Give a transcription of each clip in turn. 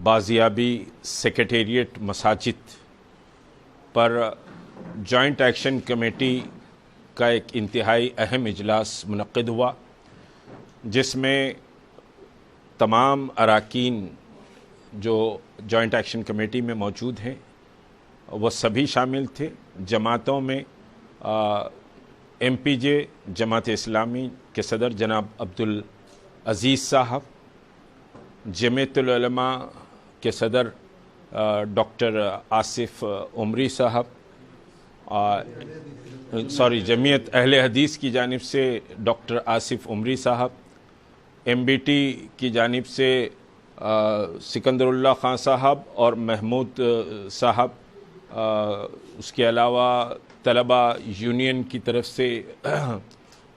बाजियाबी secretariat मसाजिद पर joint action committee का एक इंतहाई अहम इजलास मुनक्किद हुआ, जिसमें तमाम अरकान जो जॉइंट एक्शन कमेटी में मौजूद हैं वह सभी शामिल थे। जमातों में MPJ जमात इस्लामी के सदर जनाब अब्दुल अज़ीज़ साहब, जमीयतुल उलमा के सदर डॉक्टर आसिफ उमरी साहब, जमीयत अहले हदीस की जानिब से डॉक्टर आसिफ उमरी साहब, MBT की जानिब से सिकंदरुल्लाह खान साहब और महमूद साहब, उसके अलावा तलबा यूनियन की तरफ से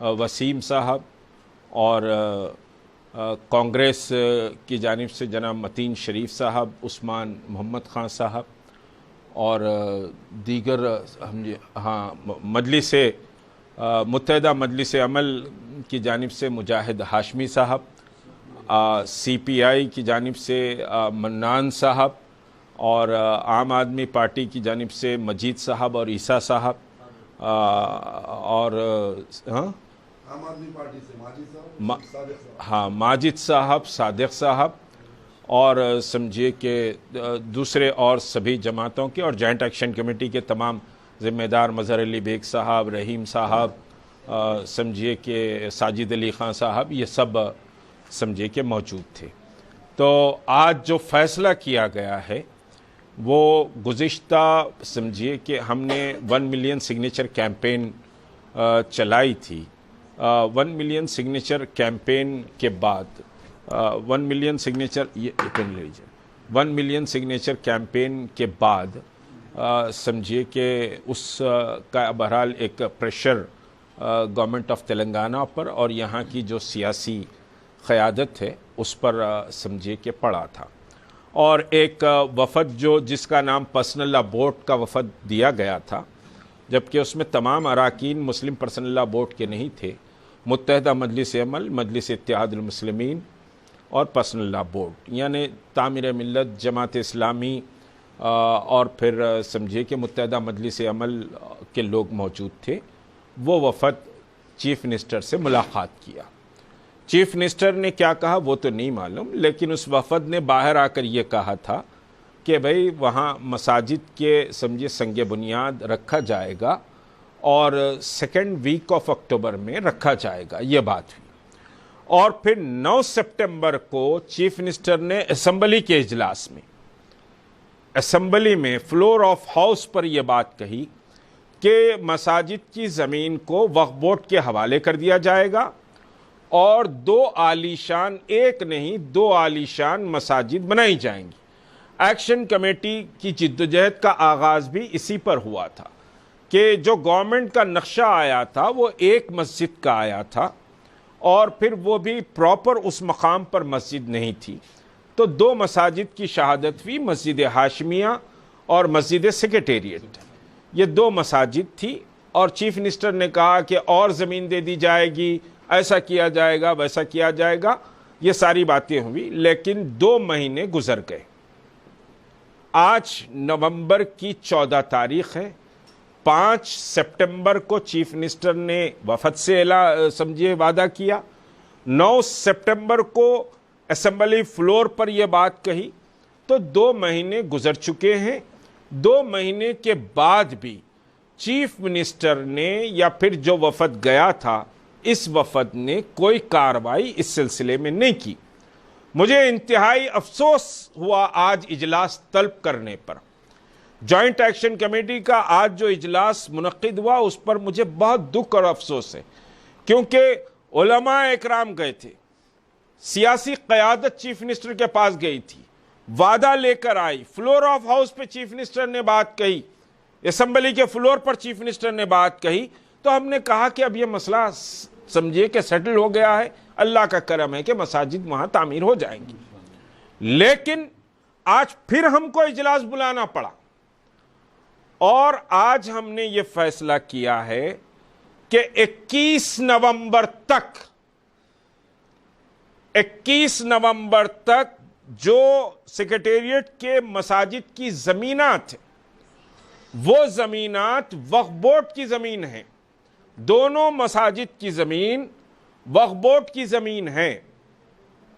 वसीम साहब और कांग्रेस की जानिब से जनाब मतीन शरीफ साहब, उस्मान मोहम्मद खान साहब और दीगर मजलिस मुत्तहिदा मजलिस अमल की जानिब से मुजाहिद हाशमी साहब, CPI की जानिब से मन्नान साहब और आम आदमी पार्टी की जानिब से मजीद साहब और ईसा साहब और आम आदमी पार्टी से माजिद साहब, सादिक साहब और समझिए कि दूसरे और सभी जमातों के और जॉइंट एक्शन कमेटी के तमाम ज़िम्मेदार मज़हर अली बेग साहब, रहीम साहब, समझिए कि साजिद अली ख़ान साहब, ये सब समझिए कि मौजूद थे। तो आज जो फ़ैसला किया गया है वो गुज़िश्ता समझिए कि हमने 1 मिलियन सिग्नेचर कैंपेन चलाई थी। 1 मिलियन सिग्नेचर कैंपेन के बाद 1 मिलियन सिग्नेचर ये पेन लीजिए 1 मिलियन सिग्नेचर कैंपेन के बाद समझिए कि उस का बहरहाल एक प्रेशर गवर्नमेंट ऑफ तेलंगाना पर और यहाँ की जो सियासी क़यादत है उस पर समझिए कि पड़ा था। और एक वफ़द जिसका नाम पर्सनल लॉ बोर्ड का वफ़द दिया गया था, जबकि उसमें तमाम अरकान मुस्लिम पर्सनल लॉ बोर्ड के नहीं थे। मुत्तहिदा मजलिस अमल, मजलिस इत्तेहादुल मुस्लिमीन और पर्सनल लॉ बोर्ड यानी तामीर मिल्लत, जमात इस्लामी और फिर समझिए कि मुत्तहिदा मजलिस अमल के लोग मौजूद थे। वो वफ़द चीफ़ मिनिस्टर से मुलाकात किया। चीफ़ मिनिस्टर ने क्या कहा वो तो नहीं मालूम, लेकिन उस वफ़द ने बाहर आकर ये कहा था कि भाई वहाँ मसाजिद के समझिए संग बुनियाद रखा जाएगा और 2nd वीक ऑफ अक्टूबर में रखा जाएगा, ये बात हुई। और फिर 9 सितंबर को चीफ मिनिस्टर ने असम्बली के इजलास में, असम्बली में फ्लोर ऑफ हाउस पर यह बात कही कि मसाजिद की ज़मीन को वक्फ बोर्ड के हवाले कर दिया जाएगा और 2 आलीशान, एक नहीं 2 आलीशान मसाजिद बनाई जाएंगी। एक्शन कमेटी की जिद्दोजहद का आगाज़ भी इसी पर हुआ था कि जो गवर्नमेंट का नक्शा आया था वो एक मस्जिद का आया था और फिर वो भी प्रॉपर उस मकाम पर मस्जिद नहीं थी। तो 2 मसाजिद की शहादत हुई, मस्जिद हाशमिया और मस्जिद सेक्रेटेरिएट, ये 2 मसाजिद थी। और चीफ मिनिस्टर ने कहा कि और ज़मीन दे दी जाएगी, ऐसा किया जाएगा, वैसा किया जाएगा, ये सारी बातें हुई। लेकिन 2 महीने गुजर गए। आज नवंबर की 14 तारीख है। 5 सितंबर को चीफ मिनिस्टर ने वफद से समझिए वादा किया। 9 सितंबर को असेंबली फ्लोर पर यह बात कही। तो 2 महीने गुजर चुके हैं। 2 महीने के बाद भी चीफ मिनिस्टर ने या फिर जो वफद गया था, इस वफद ने कोई कार्रवाई इस सिलसिले में नहीं की। मुझे इंतहाई अफसोस हुआ आज इजलास तलब करने पर। जॉइंट एक्शन कमेटी का आज जो इजलास मुनक्किद हुआ उस पर मुझे बहुत दुख और अफसोस है, क्योंकि उलमा इकराम गए थे, सियासी क़यादत चीफ मिनिस्टर के पास गई थी, वादा लेकर आई, फ्लोर ऑफ हाउस पे चीफ मिनिस्टर ने बात कही, असेंबली के फ्लोर पर चीफ मिनिस्टर ने बात कही। तो हमने कहा कि अब यह मसला समझिए कि सेटल हो गया है, अल्लाह का करम है कि मसाजिद वहां तामीर हो जाएंगी। लेकिन आज फिर हमको इजलास बुलाना पड़ा और आज हमने ये फैसला किया है कि 21 नवंबर तक जो सेक्रेटेरिएट के मसाजिद की ज़मीनात है, वो ज़मीनात वक्फ बोर्ड की ज़मीन है। दोनों मसाजिद की ज़मीन वक्फ बोर्ड की ज़मीन है।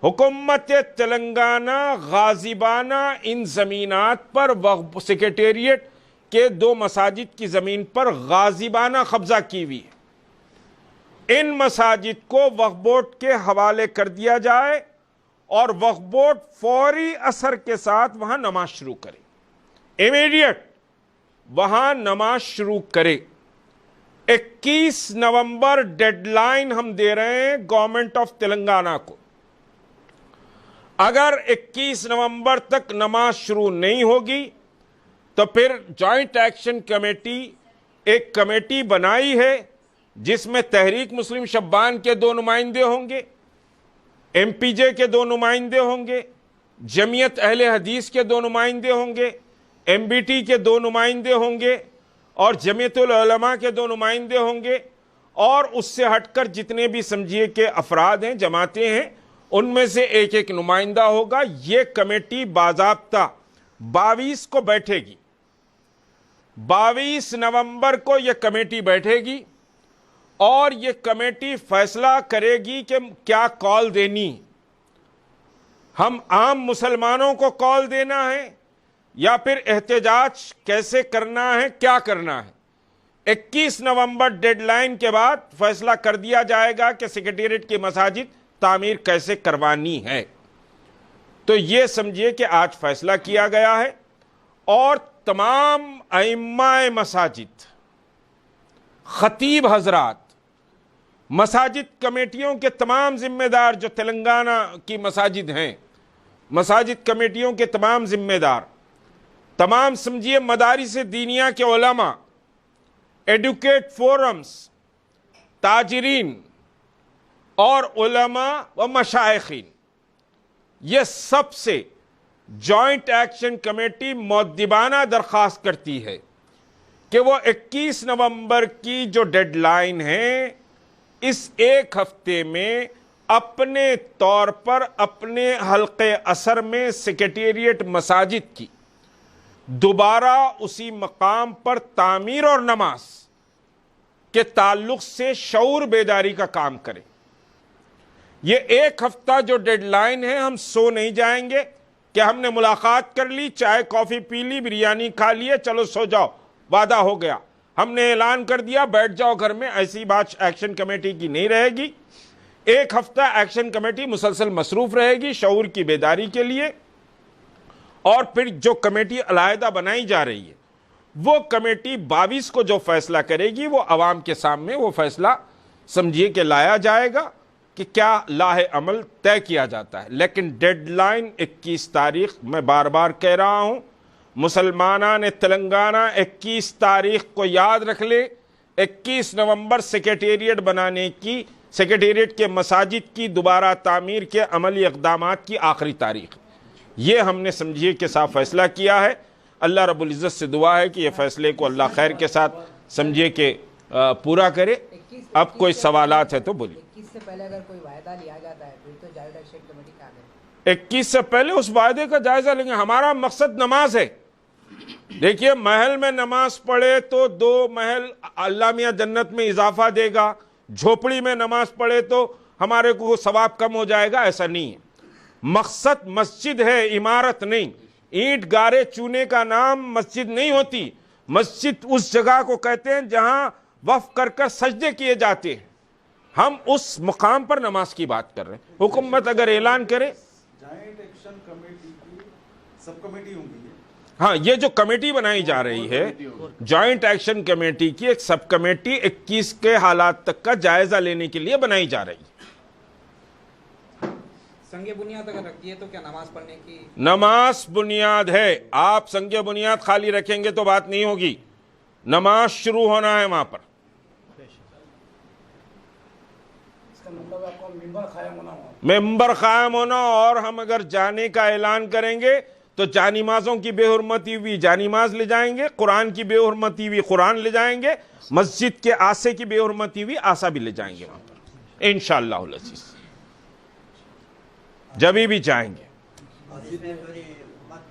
हुकूमत तेलंगाना गाजिबाना इन ज़मीनात पर वक्फ सेक्रेटेरिएट के 2 मसाजिद की ज़मीन पर गाजिबाना कब्जा की हुई है। इन मसाजिद को वक्फ बोर्ड के हवाले कर दिया जाए और वक्फ बोर्ड फौरी असर के साथ वहां नमाज शुरू करे, इमीडिएट वहां नमाज शुरू करे। 21 नवंबर डेडलाइन हम दे रहे हैं गवर्नमेंट ऑफ तेलंगाना को। अगर 21 नवंबर तक नमाज शुरू नहीं होगी तो फिर जॉइंट एक्शन कमेटी एक कमेटी बनाई है जिसमें तहरीक मुस्लिम शब्बान के 2 नुमाइंदे होंगे, एमपीजे के 2 नुमाइंदे होंगे, जमीयत अहले हदीस के 2 नुमाइंदे होंगे, एमबीटी के 2 नुमाइंदे होंगे और जमीयतुल उलमा के 2 नुमाइंदे होंगे। और उससे हटकर जितने भी समझिए के अफराद हैं, जमातें हैं, उनमें से एक एक नुमाइंदा होगा। ये कमेटी बाज़ाब्ता 22 को बैठेगी। 22 नवंबर को यह कमेटी बैठेगी और यह कमेटी फैसला करेगी कि क्या कॉल देनी, हम आम मुसलमानों को कॉल देना है या फिर एहतजाज कैसे करना है, क्या करना है। 21 नवंबर डेडलाइन के बाद फैसला कर दिया जाएगा कि सेक्रेटेरिएट की मसाजिद तामीर कैसे करवानी है। तो ये समझिए कि आज फैसला किया गया है और तमाम अइम्माए मसाजिद, खतीब हजरात, मसाजिद कमेटियों के तमाम जिम्मेदार जो तेलंगाना की मसाजिद हैं, मसाजिद कमेटियों के तमाम जिम्मेदार, तमाम समझिए मदारिस दीनिया के उलमा, एडुकेट फोरम्स, ताजरीन और उलमा व मशाइखीन, ये सबसे जॉइंट एक्शन कमेटी मुद्दिबाना दरख्वास्त करती है कि वो 21 नवंबर की जो डेडलाइन है, इस एक हफ्ते में अपने तौर पर अपने हल्के असर में सेक्रेटेरिएट मसाजिद की दोबारा उसी मकाम पर तामीर और नमाज के ताल्लुक से शऊर बेदारी का काम करें। ये एक हफ्ता जो डेडलाइन है, हम सो नहीं जाएंगे कि हमने मुलाकात कर ली, चाय कॉफी पी ली, बिरयानी खा लिए, चलो सो जाओ, वादा हो गया, हमने ऐलान कर दिया, बैठ जाओ घर में। ऐसी बात एक्शन कमेटी की नहीं रहेगी। एक हफ्ता एक्शन कमेटी मुसलसल मसरूफ रहेगी शऊर की बेदारी के लिए। और फिर जो कमेटी अलहदा बनाई जा रही है, वो कमेटी 22 को जो फैसला करेगी, वो अवाम के सामने वो फैसला समझिए कि लाया जाएगा कि क्या लाहे अमल तय किया जाता है। लेकिन डेडलाइन 21 तारीख, मैं बार बार कह रहा हूं, मुसलमाना ने तेलंगाना 21 तारीख को याद रख ले। 21 नवंबर सेक्रेटेरिएट बनाने की, सेक्रेटेरिएट के मसाजिद की दोबारा तामीर के अमली इक़दामात की आखिरी तारीख, ये हमने समझिए के साथ फैसला किया है। अल्लाह रब्बुल इज़्ज़त से दुआ है कि ये फैसले को अल्लाह खैर के साथ समझिए कि पूरा करे। अब कोई सवालात है तो बोलिए। 21 से पहले अगर कोई वायदा लिया जाता है फिर तो जॉइंट एक्शन कमेटी का है। 21 से पहले उस वायदे का जायजा लेंगे। हमारा मकसद नमाज है। देखिए, महल में नमाज पढ़े तो 2 महल अल्लाह मियां जन्नत में इजाफा देगा, झोपड़ी में नमाज पढ़े तो हमारे को सवाब कम हो जाएगा, ऐसा नहीं है। मकसद मस्जिद है, इमारत नहीं। ईंट गारे चूने का नाम मस्जिद नहीं होती। मस्जिद उस जगह को कहते हैं जहां वफ कर कर सजदे किए जाते हैं। हम उस मुकाम पर नमाज की बात कर रहे हैं। हुकूमत अगर ऐलान करे, जॉइंट एक्शन कमेटी की सब कमेटी होंगी। हाँ, ये जो कमेटी बनाई जा रही है, जॉइंट एक्शन कमेटी की एक सब कमेटी 21 के हालात तक का जायजा लेने के लिए बनाई जा रही है। संगे बुनियाद अगर रखी है तो क्या नमाज पढ़ने की? नमाज बुनियाद है। आप संगे बुनियाद खाली रखेंगे तो बात नहीं होगी। नमाज शुरू होना है वहां पर। इसका मतलब आपको मेंबर कायम होना होगा। मेंबर कायम होना, और हम अगर जाने का ऐलान करेंगे तो जानिमाजों की बेहुरमती हुई जानिमाज ले जाएंगे, कुरान की बेहुरमती हुई कुरान ले जाएंगे, मस्जिद के आसे की बेहुरमती हुई आसा भी ले जाएंगे वहां पर इंशाअल्लाह अज़ीज़, जब भी जाएंगे। और इसमें थोड़ी मत